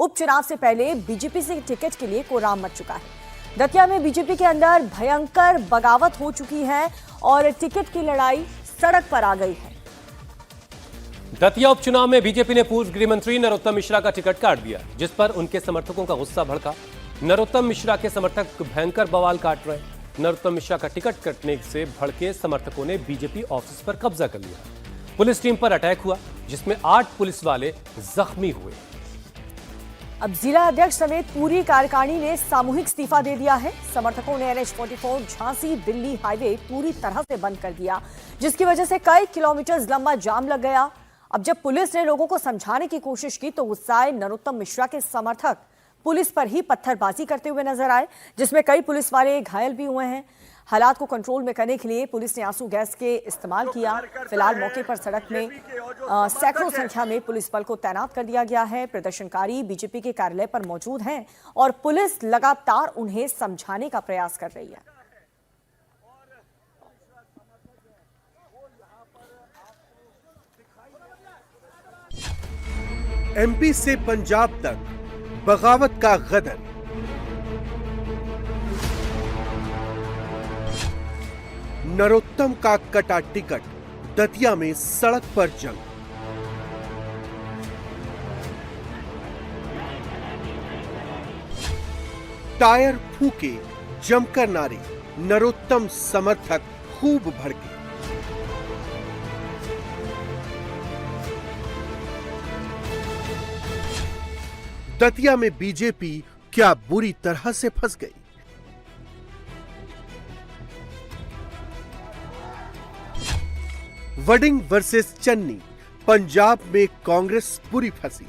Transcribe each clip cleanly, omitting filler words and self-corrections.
उपचुनाव से पहले बीजेपी से टिकट के लिए कोराम मच चुका है। दतिया में बीजेपी के अंदर भयंकर बगावत हो चुकी है और टिकट की लड़ाई सड़क पर आ गई है। दतिया उपचुनाव में बीजेपी ने पूर्व गृह मंत्री नरोत्तम मिश्रा का टिकट काट दिया, जिस पर उनके समर्थकों का गुस्सा भड़का। नरोत्तम मिश्रा के समर्थक भयंकर बवाल काट रहे। नरोत्तम मिश्रा का टिकट कटने से भड़के समर्थकों ने बीजेपी ऑफिस पर कब्जा कर लिया। पुलिस टीम पर अटैक हुआ, जिसमें 8 पुलिस वाले जख्मी हुए। अब जिला अध्यक्ष समेत पूरी कार्यकारिणी ने सामूहिक इस्तीफा दे दिया है। समर्थकों ने NH-44 झांसी दिल्ली हाईवे पूरी तरह से बंद कर दिया, जिसकी वजह से कई किलोमीटर लंबा जाम लग गया। अब जब पुलिस ने लोगों को समझाने की कोशिश की तो गुस्साए नरोत्तम मिश्रा के समर्थक पुलिस पर ही पत्थरबाजी करते हुए नजर आए, जिसमें कई पुलिस वाले घायल भी हुए हैं। हालात को कंट्रोल में करने के लिए पुलिस ने आंसू गैस के इस्तेमाल किया। फिलहाल मौके पर सड़क में सैकड़ों संख्या में पुलिस बल को तैनात कर दिया गया है। प्रदर्शनकारी बीजेपी के कार्यालय पर मौजूद हैं और पुलिस लगातार उन्हें समझाने का प्रयास कर रही है। MP से पंजाब तक बगावत का गदर। नरोत्तम का कटा टिकट, दतिया में सड़क पर जंग। टायर फूके, जमकर नारे, नरोत्तम समर्थक खूब भड़के। दतिया में बीजेपी क्या बुरी तरह से फंस गई। वडिंग वर्सेस चन्नी, पंजाब में कांग्रेस पूरी फंसी।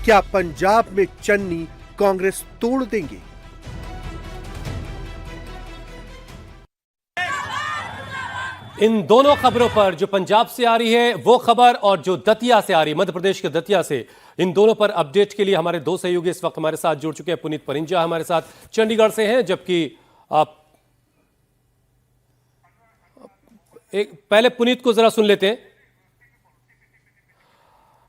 क्या पंजाब में चन्नी कांग्रेस तोड़ देंगे? इन दोनों खबरों पर, जो पंजाब से आ रही है वो खबर और जो दतिया से आ रही है, मध्य प्रदेश के दतिया से, इन दोनों पर अपडेट के लिए हमारे 2 सहयोगी इस वक्त हमारे साथ जुड़ चुके हैं। पुनीत परिंजा हमारे साथ चंडीगढ़ से हैं, जबकि पहले पुनीत को जरा सुन लेते हैं।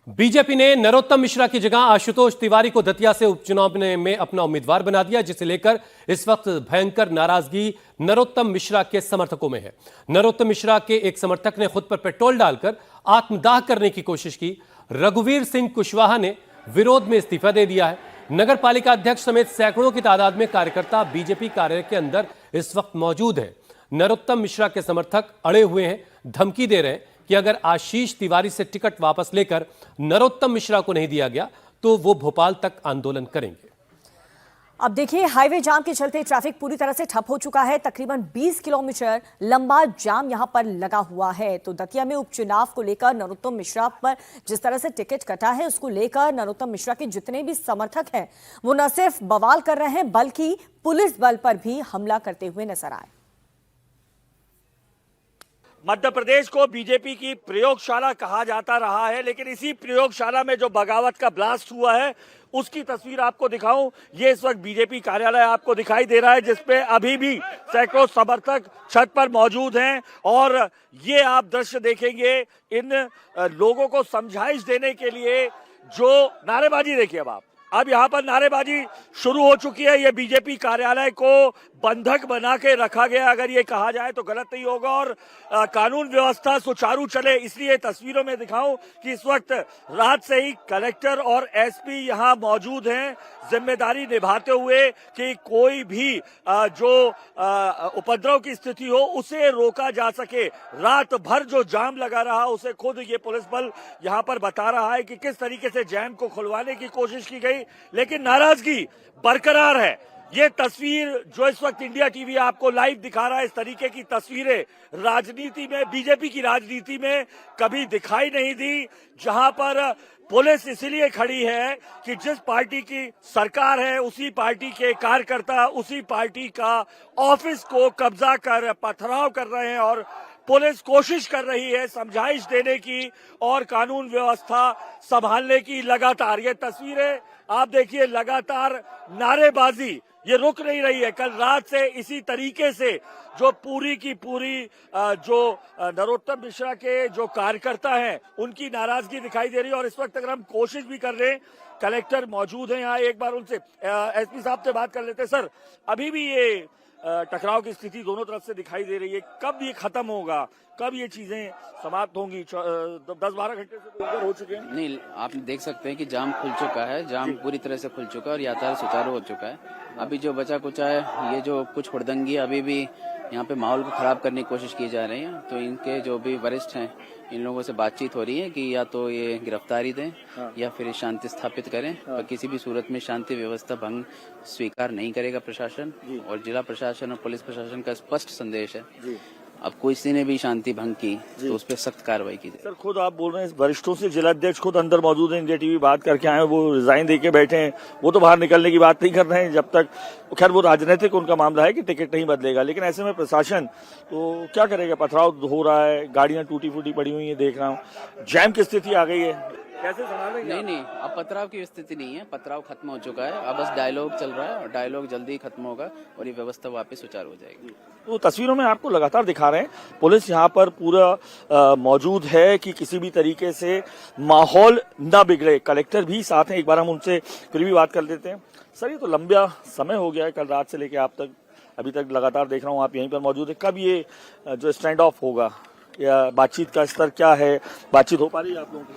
बीजेपी ने नरोत्तम मिश्रा की जगह आशुतोष तिवारी को दतिया से उपचुनाव में अपना उम्मीदवार बना दिया, जिसे लेकर इस वक्त भयंकर नाराजगी नरोत्तम मिश्रा के समर्थकों में है। नरोत्तम मिश्रा के एक समर्थक ने खुद पर पेट्रोल डालकर आत्मदाह करने की कोशिश की। रघुवीर सिंह कुशवाहा ने विरोध में इस्तीफा दे दिया है। नगर पालिका अध्यक्ष समेत सैकड़ों की तादाद में कार्यकर्ता बीजेपी कार्यालय के अंदर इस वक्त मौजूद हैं। नरोत्तम मिश्रा के समर्थक अड़े हुए हैं, धमकी दे रहे हैं कि अगर आशीष तिवारी से टिकट वापस लेकर नरोत्तम मिश्रा को नहीं दिया गया तो वो भोपाल तक आंदोलन करेंगे। अब देखिए, हाईवे जाम के चलते ट्रैफिक पूरी तरह से ठप हो चुका है। तकरीबन 20 किलोमीटर लंबा जाम यहां पर लगा हुआ है। तो दतिया में उपचुनाव को लेकर नरोत्तम मिश्रा पर जिस तरह से टिकट कटा है, उसको लेकर नरोत्तम मिश्रा के जितने भी समर्थक हैं वो न सिर्फ बवाल कर रहे हैं बल्कि पुलिस बल पर भी हमला करते हुए नजर आए। मध्य प्रदेश को बीजेपी की प्रयोगशाला कहा जाता रहा है, लेकिन इसी प्रयोगशाला में जो बगावत का ब्लास्ट हुआ है उसकी तस्वीर आपको दिखाऊं। ये इस वक्त बीजेपी कार्यालय आपको दिखाई दे रहा है, जिसपे अभी भी सैकड़ों समर्थक छत पर मौजूद हैं और ये आप दृश्य देखेंगे इन लोगों को समझाइश देने के लिए जो नारेबाजी, देखिए अब यहाँ पर नारेबाजी शुरू हो चुकी है। ये बीजेपी कार्यालय को बंधक बना के रखा गया, अगर ये कहा जाए तो गलत नहीं होगा, और कानून व्यवस्था सुचारू चले, इसलिए तस्वीरों में दिखाऊं कि इस वक्त रात से ही कलेक्टर और एसपी यहाँ मौजूद हैं, जिम्मेदारी निभाते हुए कि कोई भी जो उपद्रव की स्थिति हो उसे रोका जा सके। रात भर जो जाम लगा रहा उसे खुद ये पुलिस बल यहाँ पर बता रहा है कि किस तरीके से जैम को खुलवाने की कोशिश की गई, लेकिन नाराजगी बरकरार है। ये तस्वीर जो इस वक्त इंडिया टीवी आपको लाइव दिखा रहा है, इस तरीके की तस्वीरें राजनीति में, बीजेपी की राजनीति में कभी दिखाई नहीं दी, जहां पर पुलिस इसलिए खड़ी है कि जिस पार्टी की सरकार है उसी पार्टी के कार्यकर्ता उसी पार्टी का ऑफिस को कब्जा कर पथराव कर रहे हैं और पुलिस कोशिश कर रही है समझाइश देने की और कानून व्यवस्था संभालने की। लगातार ये तस्वीरें आप देखिए, लगातार नारेबाजी ये रुक नहीं रही है। कल रात से इसी तरीके से जो पूरी की पूरी जो नरोत्तम मिश्रा के जो कार्यकर्ता हैं उनकी नाराजगी दिखाई दे रही है। और इस वक्त अगर हम कोशिश भी कर रहे हैं, कलेक्टर मौजूद हैं यहाँ, एक बार उनसे एसपी साहब से बात कर लेते हैं। सर, अभी भी ये टकराव की स्थिति दोनों तरफ से दिखाई दे रही है, कब ये खत्म होगा, कब ये चीजें समाप्त होंगी? 10-12 घंटे से तो ऊपर हो चुके हैं। नहीं, आप देख सकते हैं कि जाम खुल चुका है, जाम पूरी तरह से खुल चुका है और यातायात सुचारू हो चुका है। अभी जो बचा कुचा है, ये जो कुछ हुड़दंगी अभी भी यहाँ पे माहौल को खराब करने की कोशिश की जा रही है, तो इनके जो भी वरिष्ठ हैं इन लोगों से बातचीत हो रही है कि या तो ये गिरफ्तारी दें या फिर शांति स्थापित करें। पर किसी भी सूरत में शांति व्यवस्था भंग स्वीकार नहीं करेगा प्रशासन, और जिला प्रशासन और पुलिस प्रशासन का स्पष्ट संदेश है अब किसी ने भी शांति भंग की तो उस पर सख्त कार्रवाई की जाए। सर, खुद आप बोल रहे हैं वरिष्ठों से, जिलाध्यक्ष खुद अंदर मौजूद हैं, इंडिया टीवी बात करके आए, वो रिजाइन देके बैठे हैं, वो तो बाहर निकलने की बात नहीं कर रहे हैं जब तक। खैर, वो राजनीतिक उनका मामला है कि टिकट नहीं बदलेगा, लेकिन ऐसे में प्रशासन तो क्या करेगा? पथराव हो रहा है, गाड़ियां टूटी फूटी पड़ी हुई है, देख रहा हूँ, जैम की स्थिति आ गई है, कैसे संभालेंगे? नहीं, अब पथराव की स्थिति नहीं है, पथराव खत्म हो चुका है। अब बस डायलॉग चल रहा है और डायलॉग जल्दी खत्म होगा और ये व्यवस्था वापस सुचारू हो जाएगी। तो तस्वीरों में आपको लगातार दिखा रहे हैं, पुलिस यहाँ पर पूरा मौजूद है कि किसी भी तरीके से माहौल न बिगड़े। कलेक्टर भी साथ हैं, एक बार हम उनसे फिर भी बात कर लेते हैं। सर, ये तो लंबा समय हो गया है, कल रात से लेके आप तक, अभी तक लगातार देख रहा हूँ आप यहीं पर मौजूद है। कब ये जो स्टैंड ऑफ होगा या बातचीत का स्तर क्या है? बातचीत हो पा रही है आप लोगों की?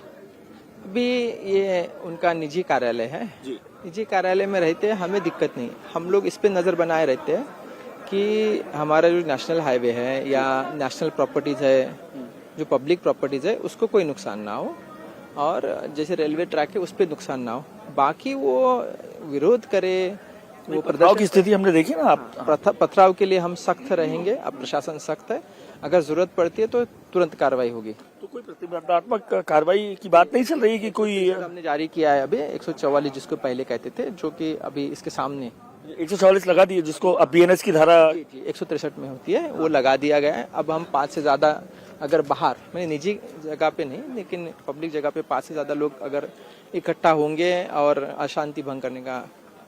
अभी ये उनका निजी कार्यालय है जी। निजी कार्यालय में रहते हैं, हमें दिक्कत नहीं। हम लोग इस पे नज़र बनाए रहते हैं कि हमारा जो नेशनल हाईवे है या नेशनल प्रॉपर्टीज है, जो पब्लिक प्रॉपर्टीज है, उसको कोई नुकसान ना हो, और जैसे रेलवे ट्रैक है उस पर नुकसान ना हो। बाकी वो विरोध करे, वो पथराव की स्थिति हमने देखी ना आप। पथराव के लिए हम सख्त रहेंगे, अब प्रशासन सख्त है, अगर जरूरत पड़ती है तो तुरंत कार्रवाई होगी। तो कोई प्रतिबंधात्मक कार्रवाई की बात नहीं चल रही कि कोई? हमने जारी किया है अभी 144, जिसको पहले कहते थे, जो कि अभी इसके सामने 144 लगा दिए, जिसको अब बीएनएस की धारा 163 में होती है, वो लगा दिया गया है। अब हम 5 से ज्यादा अगर बाहर, मैंने निजी जगह पे नहीं लेकिन पब्लिक जगह पे 5 से ज्यादा लोग अगर इकट्ठा होंगे और अशांति भंग करने का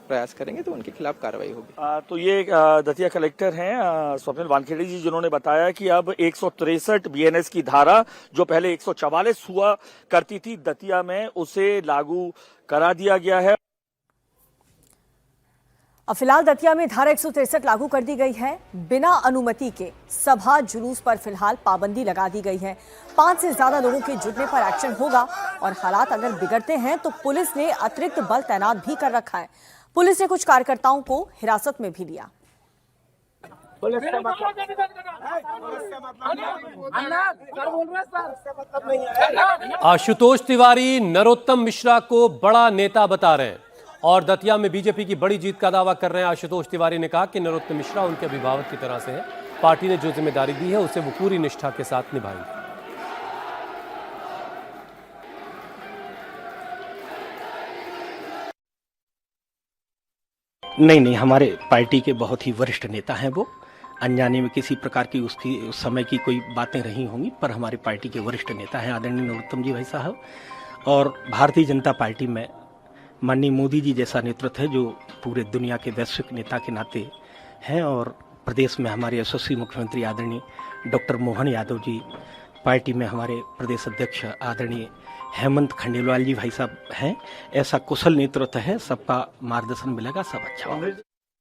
प्रयास करेंगे तो उनके खिलाफ कार्रवाई होगी। तो ये दतिया कलेक्टर हैं स्वप्निल वानखेड़े जी, जिन्होंने बताया कि अब 163 बीएनएस की धारा जो पहले 144 हुआ करती थी दतिया में, उसे लागू करा दिया गया है। अब फिलहाल दतिया में धारा 163 लागू कर दी गई है। बिना अनुमति के सभा जुलूस पर फिलहाल पाबंदी लगा दी गई है। 5 से ज्यादा लोगों के जुटने पर एक्शन होगा और हालात अगर बिगड़ते हैं तो पुलिस ने अतिरिक्त बल तैनात भी कर रखा है। पुलिस ने कुछ कार्यकर्ताओं को हिरासत में भी लिया। आशुतोष तिवारी नरोत्तम मिश्रा को बड़ा नेता बता रहे हैं और दतिया में बीजेपी की बड़ी जीत का दावा कर रहे हैं। आशुतोष तिवारी ने कहा कि नरोत्तम मिश्रा उनके अभिभावक की तरह से है, पार्टी ने जो जिम्मेदारी दी है उसे वो पूरी निष्ठा के साथ निभाएंगे। नहीं, हमारे पार्टी के बहुत ही वरिष्ठ नेता हैं वो। अनजाने में किसी प्रकार की उसकी उस समय की कोई बातें रही होंगी, पर हमारी पार्टी के वरिष्ठ नेता हैं आदरणीय नरोत्तम जी भाई साहब। और भारतीय जनता पार्टी में माननीय मोदी जी जैसा नेतृत्व है जो पूरे दुनिया के वैश्विक नेता के नाते हैं। और प्रदेश में हमारे यशस्वी मुख्यमंत्री आदरणीय डॉक्टर मोहन यादव जी, पार्टी में हमारे प्रदेश अध्यक्ष आदरणीय हेमंत खंडेलवाल जी भाई साहब हैं। ऐसा कुशल नेतृत्व है, सबका मार्गदर्शन मिलेगा, सब अच्छा होगा।